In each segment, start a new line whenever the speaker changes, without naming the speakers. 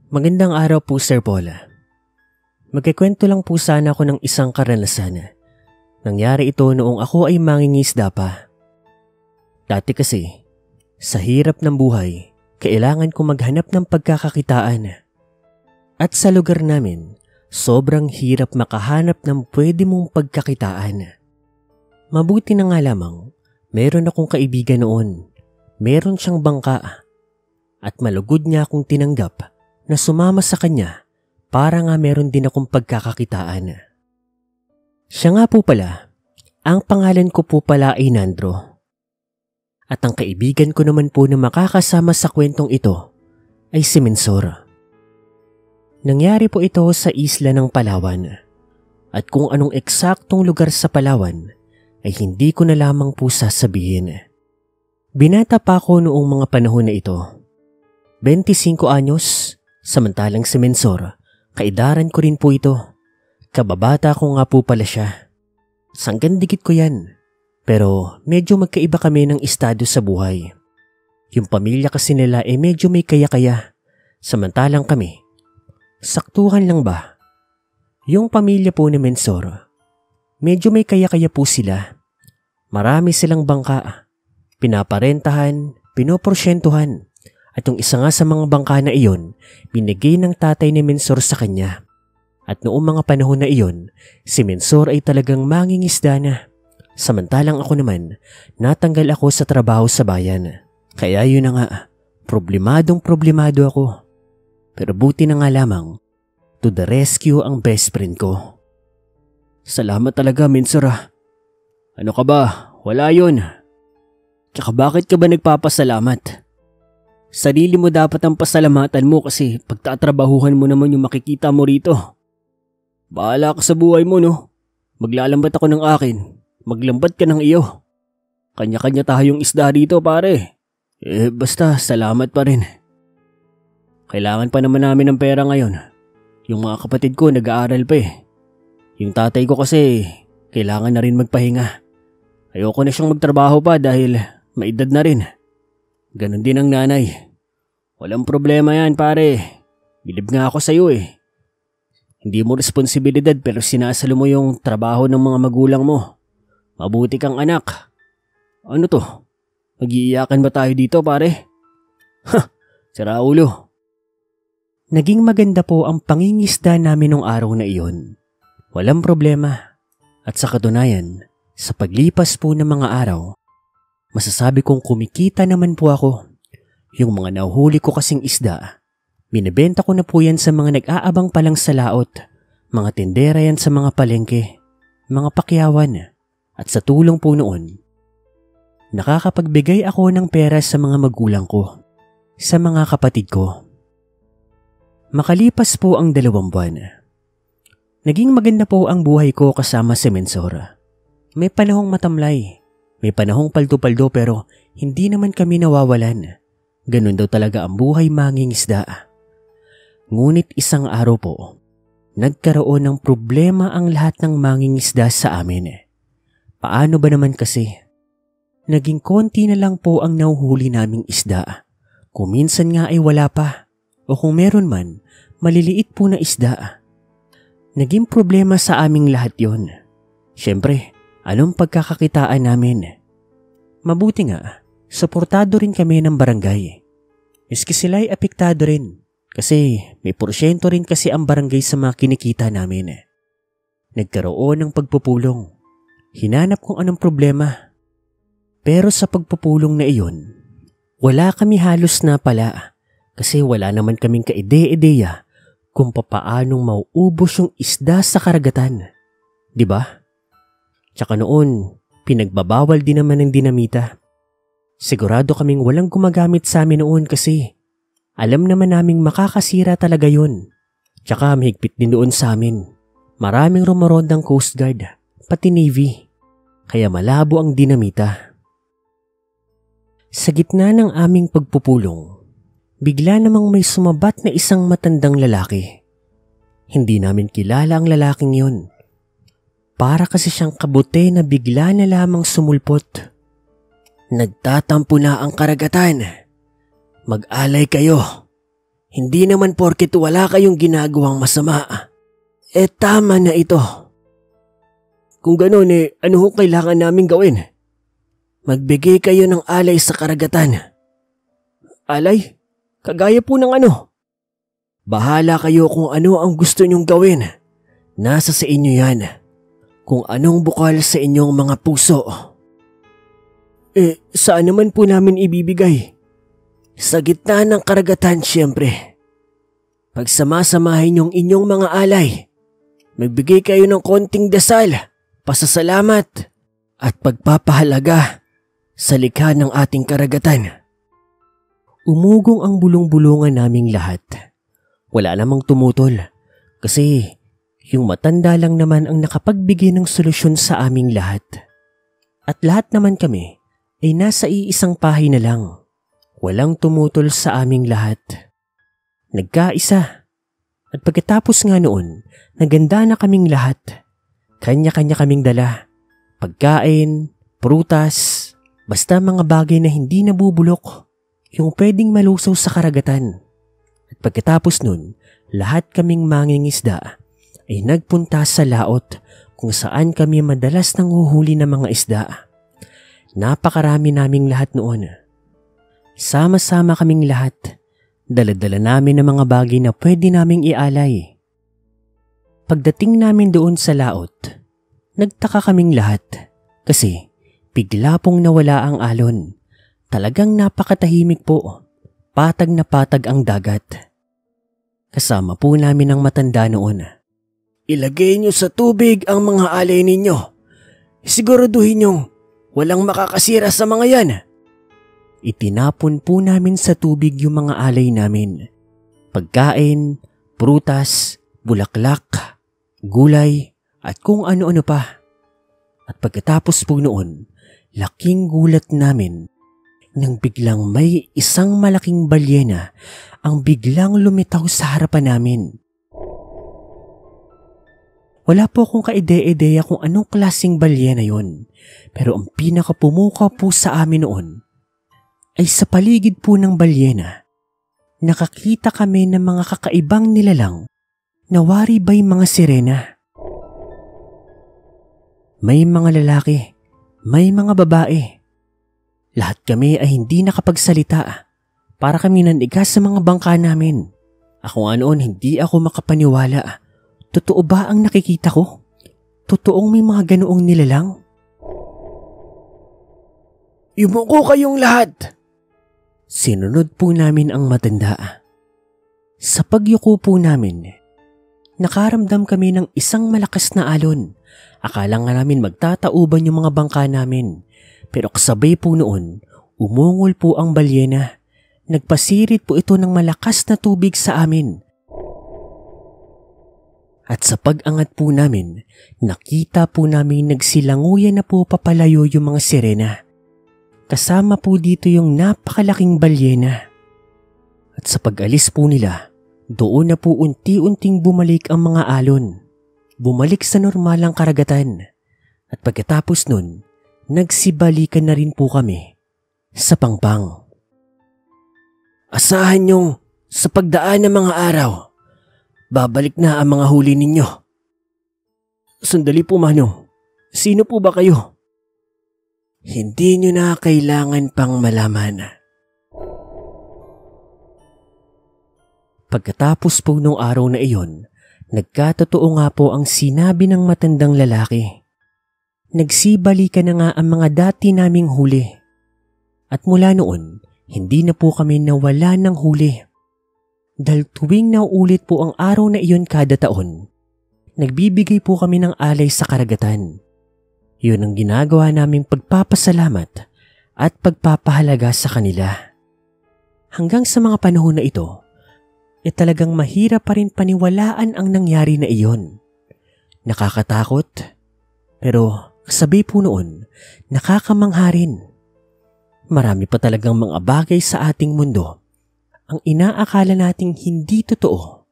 Magandang araw po, Sir Paula. Magkikwento lang po sana ako ng isang karanasan. Nangyari ito noong ako ay mangingisda pa. Dati kasi, sa hirap ng buhay, kailangan ko maghanap ng pagkakakitaan. At sa lugar namin, sobrang hirap makahanap ng pwede mong pagkakitaan. Mabuti na nga lamang, meron akong kaibigan noon. Meron siyang bangka. At malugod niya akong tinanggap na sumama sa kanya para nga meron din akong pagkakakitaan. Siya nga po pala, ang pangalan ko po pala ay Nandro. At ang kaibigan ko naman po na makakasama sa kwentong ito ay si Mensor. Nangyari po ito sa isla ng Palawan. At kung anong eksaktong lugar sa Palawan ay hindi ko na lamang po sasabihin. Binata pa ako noong mga panahon na ito. 25 anyos. Samantalang si Mensor, kaidaran ko rin po ito. Kababata ko nga po pala siya. Sanggan-dikit ko yan. Pero medyo magkaiba kami ng estado sa buhay. Yung pamilya kasi nila medyo may kaya-kaya. Samantalang kami, saktuhan lang ba? Yung pamilya po ni Mensor, medyo may kaya-kaya po sila. Marami silang bangka. Pinaparentahan, pinoporsyentuhan. At yung isa nga sa mga bangka na iyon, binigay ng tatay ni Mensor sa kanya. At noong mga panahon na iyon, si Mensor ay talagang mangingisda na. Samantalang ako naman, natanggal ako sa trabaho sa bayan. Kaya yun na nga, problemado ako. Pero buti na nga lamang, to the rescue ang best friend ko. Salamat talaga, Mensor. Ano ka ba? Wala yun. Tsaka bakit ka ba nagpapasalamat? Sarili mo dapat ang pasalamatan mo kasi pagtatrabahuhan mo naman yung makikita mo rito. Bahala ka sa buhay mo, no? Maglalambat ako ng akin. Maglambat ka ng iyo. Kanya-kanya tayong isda dito, pare. Basta salamat pa rin. Kailangan pa naman namin ng pera ngayon. Yung mga kapatid ko nag-aaral pa . Yung tatay ko kasi kailangan na rin magpahinga. Ayoko na siyang magtrabaho pa dahil maedad na rin. Ganon din ang nanay. Walang problema yan, pare. Bilib nga ako sa'yo . Hindi mo responsibilidad pero sinasalo mo yung trabaho ng mga magulang mo. Mabuti kang anak. Ano to? Mag-iiyakan ba tayo dito, pare? Sira ulo. Naging maganda po ang pangingisda namin nung araw na iyon. Walang problema. At sa katunayan, sa paglipas po ng mga araw, masasabi kong kumikita naman po ako. Yung mga nahuhuli ko kasing isda, binibenta ko na po yan sa mga nag-aabang palang sa laot, mga tindera yan sa mga palengke, mga pakyawan. At sa tulong po noon, nakakapagbigay ako ng pera sa mga magulang ko, sa mga kapatid ko. Makalipas po ang 2 buwan. Naging maganda po ang buhay ko kasama si Mensor. May panahong matamlay. May panahong paldo-paldo pero hindi naman kami nawawalan. Ganun daw talaga ang buhay mangingisda. Ngunit isang araw po, nagkaroon ng problema ang lahat ng mangingisda sa amin. Paano ba naman kasi? Naging konti na lang po ang nahuhuli naming isda. Kung minsan nga ay wala pa. O kung meron man, maliliit po na isda. Naging problema sa aming lahat yon. Siyempre, anong pagkakakitaan namin? Mabuti nga, suportado rin kami ng barangay. Miski sila'y apektado rin kasi may porsyento rin kasi ang barangay sa mga kinikita namin. Nagkaroon ng pagpupulong. Hinanap kung anong problema. Pero sa pagpupulong na iyon, wala kami halos na pala kasi wala naman kaming kaide-ideya kung papaanong mauubos yung isda sa karagatan. Diba? Tsaka noon, pinagbabawal din naman ng dinamita. Sigurado kaming walang gumagamit sa amin noon kasi alam naman naming makakasira talaga yun. Tsaka mahigpit din doon sa amin. Maraming rumorondang Coast Guard, pati Navy. Kaya malabo ang dinamita. Sa gitna ng aming pagpupulong, bigla namang may sumabat na isang matandang lalaki. Hindi namin kilala ang lalaking yon. Para kasi siyang kabute na bigla na lamang sumulpot. Nagtatampo na ang karagatan. Mag-alay kayo.
Hindi naman porket wala kayong ginagawang masama. Tama na ito. Kung ganoon ano ho kailangan namin gawin? Magbigay kayo ng alay sa karagatan. Alay? Kagaya po ng ano? Bahala kayo kung ano ang gusto nyong gawin. Nasa sa inyo yan. Kung anong bukal sa inyong mga puso. Saan naman po namin ibibigay? Sa gitna ng karagatan siyempre. Pagsamasamahin yung inyong mga alay. Magbigay kayo ng konting dasal, pasasalamat, at pagpapahalaga sa likha ng ating karagatan.
Umugong ang bulong-bulungan naming lahat. Wala namang tumutol kasi yung matanda lang naman ang nakapagbigay ng solusyon sa aming lahat. At lahat naman kami ay nasa iisang pahay na lang. Walang tumutol sa aming lahat. Nagkaisa. At pagkatapos nga noon, naganda na kaming lahat. Kanya-kanya kaming dala. Pagkain, prutas, basta mga bagay na hindi nabubulok. Yung pwedeng malusaw sa karagatan. At pagkatapos nun, lahat kaming mangingisda ay nagpunta sa laot kung saan kami madalas nanghuhuli ng mga isda. Napakarami naming lahat noon. Sama-sama kaming lahat. Dala-dala namin ng mga bagay na pwede naming ialay. Pagdating namin doon sa laot, nagtaka kaming lahat kasi bigla pong nawala ang alon. Talagang napakatahimik po. Patag na patag ang dagat. Kasama po namin ang matanda noon.
Ilagay niyo sa tubig ang mga alay ninyo. Siguraduhin niyong walang makakasira sa mga yan.
Itinapon po namin sa tubig yung mga alay namin. Pagkain, prutas, bulaklak, gulay, at kung ano-ano pa. At pagkatapos po noon, laking gulat namin nang biglang may isang malaking balyena ang biglang lumitaw sa harapan namin. Wala po akong kaide-ideya kung anong klaseng balyena yon, pero ang pinakapumuka po sa amin noon ay sa paligid po ng balyena, nakakita kami ng mga kakaibang nilalang na waribay mga sirena. May mga lalaki, may mga babae. Lahat kami ay hindi nakapagsalita. Para kami nandigas sa mga bangka namin. Ako nga noon hindi ako makapaniwala. Totoo ba ang nakikita ko? Totoong may mga ganoong nilalang?
Yumuko kayong lahat!
Sinunod po namin ang matanda. Sa pagyuko po namin, nakaramdam kami ng isang malakas na alon. Akala nga namin magtatauban yung mga bangka namin. Pero kasabay po noon, umungol po ang balyena. Nagpasirit po ito ng malakas na tubig sa amin. At sa pag-angat po namin, nakita po namin nagsilanguyan na po papalayo yung mga sirena. Kasama po dito yung napakalaking balyena. At sa pag-alis po nila, doon na po unti-unting bumalik ang mga alon. Bumalik sa normalang karagatan. At pagkatapos nun, nagsibalikan na rin po kami sa Pangpang.
Asahan niyong sa pagdaan ng mga araw, babalik na ang mga huli ninyo.
Sandali po, Manong. Sino po ba kayo?
Hindi nyo na kailangan pang malaman.
Pagkatapos po nung araw na iyon, nagkatotoo nga po ang sinabi ng matandang lalaki. Nagsibalikan na nga ang mga dati naming huli. At mula noon, hindi na po kami nawala ng huli. Dahil tuwing nauulit po ang araw na iyon kada taon, nagbibigay po kami ng alay sa karagatan. Yun ang ginagawa naming pagpapasalamat at pagpapahalaga sa kanila. Hanggang sa mga panahon na ito, talagang mahirap pa rin paniwalaan ang nangyari na iyon. Nakakatakot, pero kasabi po noon, nakakamangha rin. Marami pa talagang mga bagay sa ating mundo ang inaakala nating hindi totoo,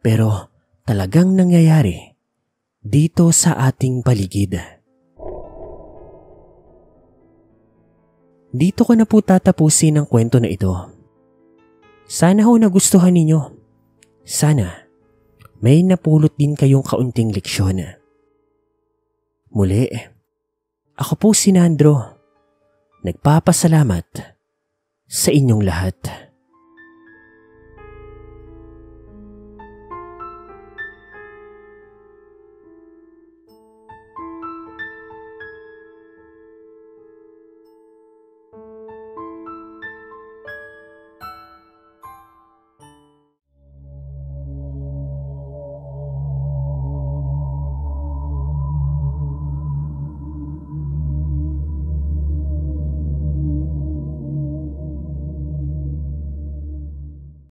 pero talagang nangyayari dito sa ating paligid. Dito ko na po tatapusin ang kwento na ito. Sana ho nagustuhan ninyo. Sana may napulot din kayong kaunting leksyon. Muli, ako po si Nandro. Nagpapasalamat sa inyong lahat.